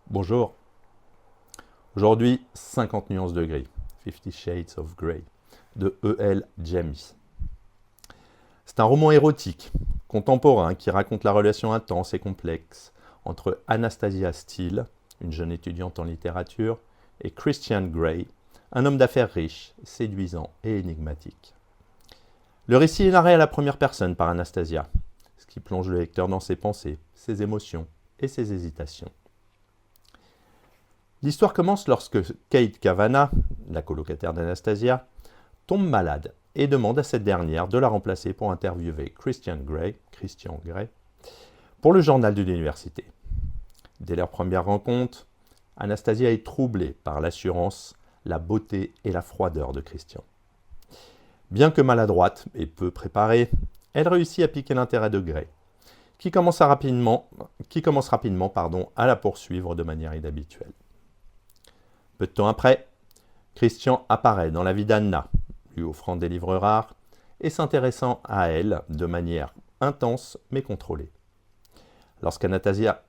Bonjour. Aujourd'hui, 50 nuances de gris, 50 Shades of Grey, de E.L. James. C'est un roman érotique, contemporain, qui raconte la relation intense et complexe entre Anastasia Steele, une jeune étudiante en littérature, et Christian Grey, un homme d'affaires riche, séduisant et énigmatique. Le récit est narré à la première personne par Anastasia, ce qui plonge le lecteur dans ses pensées, ses émotions et ses hésitations. L'histoire commence lorsque Kate Kavanagh, la colocataire d'Anastasia, tombe malade et demande à cette dernière de la remplacer pour interviewer Christian Grey, pour le journal de l'université. Dès leur première rencontre, Anastasia est troublée par l'assurance, la beauté et la froideur de Christian. Bien que maladroite et peu préparée, elle réussit à piquer l'intérêt de Grey, qui commence rapidement à la poursuivre de manière inhabituelle. Peu de temps après, Christian apparaît dans la vie d'Anna, lui offrant des livres rares et s'intéressant à elle de manière intense mais contrôlée. Lorsqu'Anastasia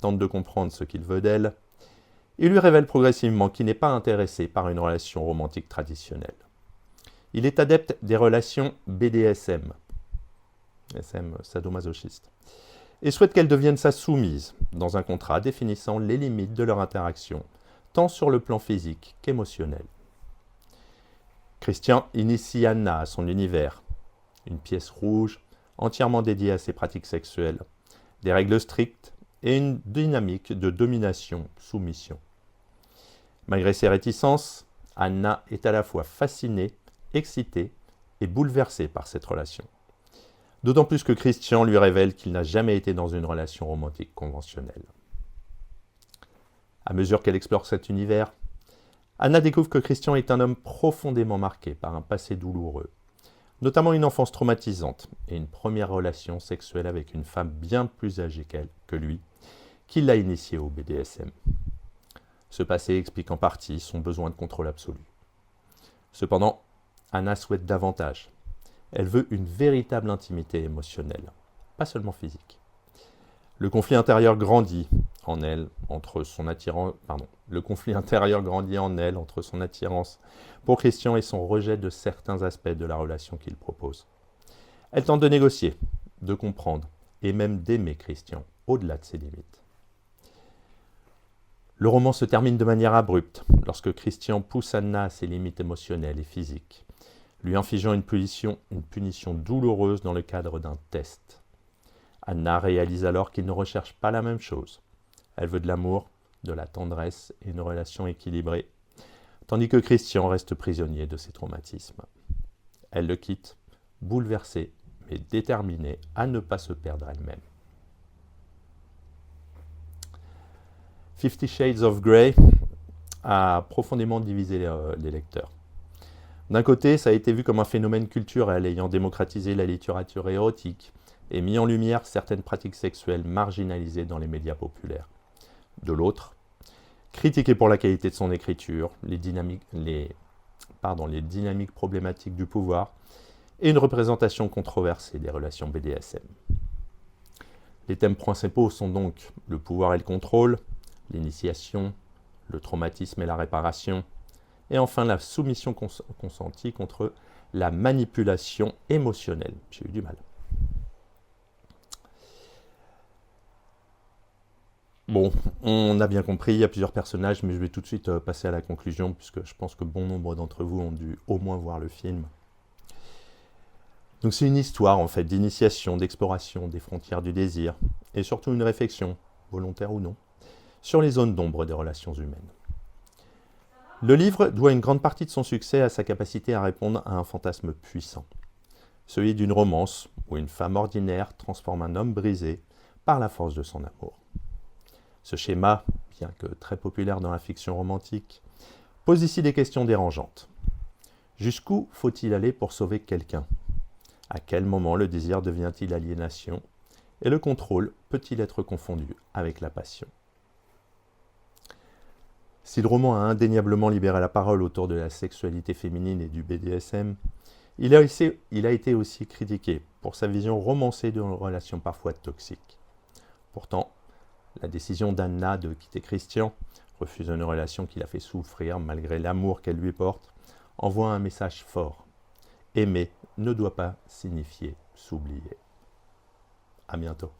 tente de comprendre ce qu'il veut d'elle, il lui révèle progressivement qu'il n'est pas intéressé par une relation romantique traditionnelle. Il est adepte des relations BDSM, sadomasochiste, et souhaite qu'elle devienne sa soumise, dans un contrat définissant les limites de leur interaction, tant sur le plan physique qu'émotionnel. Christian initie Anna à son univers, une pièce rouge entièrement dédiée à ses pratiques sexuelles, des règles strictes et une dynamique de domination-soumission. Malgré ses réticences, Anna est à la fois fascinée, excitée et bouleversée par cette relation. D'autant plus que Christian lui révèle qu'il n'a jamais été dans une relation romantique conventionnelle. À mesure qu'elle explore cet univers, Anna découvre que Christian est un homme profondément marqué par un passé douloureux, notamment une enfance traumatisante et une première relation sexuelle avec une femme bien plus âgée que lui, qui l'a initié au BDSM. Ce passé explique en partie son besoin de contrôle absolu. Cependant, Anna souhaite davantage. Elle veut une véritable intimité émotionnelle, pas seulement physique. Le conflit intérieur grandit en elle entre son attirance pour Christian et son rejet de certains aspects de la relation qu'il propose. Elle tente de négocier, de comprendre et même d'aimer Christian au-delà de ses limites. Le roman se termine de manière abrupte lorsque Christian pousse Anna à ses limites émotionnelles et physiques, lui infligeant une punition douloureuse dans le cadre d'un test. Anna réalise alors qu'il ne recherche pas la même chose. Elle veut de l'amour, de la tendresse et une relation équilibrée, tandis que Christian reste prisonnier de ses traumatismes. Elle le quitte, bouleversée mais déterminée à ne pas se perdre elle-même. 50 Shades of Grey a profondément divisé les lecteurs. D'un côté, ça a été vu comme un phénomène culturel ayant démocratisé la littérature érotique et mis en lumière certaines pratiques sexuelles marginalisées dans les médias populaires. De l'autre, critiqué pour la qualité de son écriture, les dynamiques problématiques du pouvoir et une représentation controversée des relations BDSM. Les thèmes principaux sont donc le pouvoir et le contrôle, l'initiation, le traumatisme et la réparation, et enfin la soumission consentie contre la manipulation émotionnelle. J'ai eu du mal. Bon, on a bien compris, il y a plusieurs personnages, mais je vais tout de suite passer à la conclusion, puisque je pense que bon nombre d'entre vous ont dû au moins voir le film. Donc c'est une histoire en fait d'initiation, d'exploration des frontières du désir, et surtout une réflexion, volontaire ou non, sur les zones d'ombre des relations humaines. Le livre doit une grande partie de son succès à sa capacité à répondre à un fantasme puissant, celui d'une romance où une femme ordinaire transforme un homme brisé par la force de son amour. Ce schéma, bien que très populaire dans la fiction romantique, pose ici des questions dérangeantes. Jusqu'où faut-il aller pour sauver quelqu'un ? À quel moment le désir devient-il aliénation ? Et le contrôle peut-il être confondu avec la passion ? Si le roman a indéniablement libéré la parole autour de la sexualité féminine et du BDSM, il a été aussi critiqué pour sa vision romancée d'une relation parfois toxique. Pourtant, La décision d'Anna de quitter Christian, refuser une relation qui la fait souffrir malgré l'amour qu'elle lui porte, envoie un message fort. Aimer ne doit pas signifier s'oublier. À bientôt.